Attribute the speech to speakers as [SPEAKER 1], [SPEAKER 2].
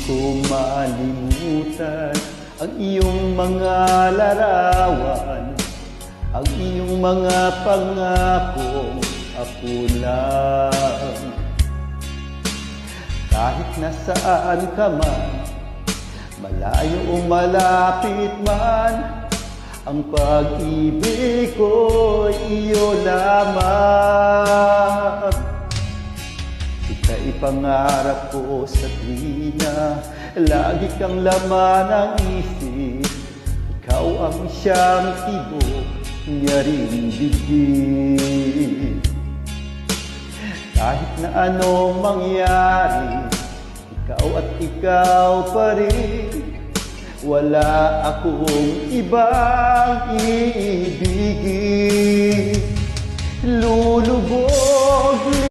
[SPEAKER 1] ko malimutan ang iyong mga larawan, ang iyong mga pangakong ako lang. Kahit nasaan ka man, malayo o malapit man, ang pag-ibig ko'y iyo lamang. Ika'y pangarap ko sa tuwina, lagi kang laman ng isip. Ikaw ang siyang tibok niya rin bigin. Kahit na anong mangyari, ikaw at ikaw pa rin. Wala akong ibang iibigin. Lulubog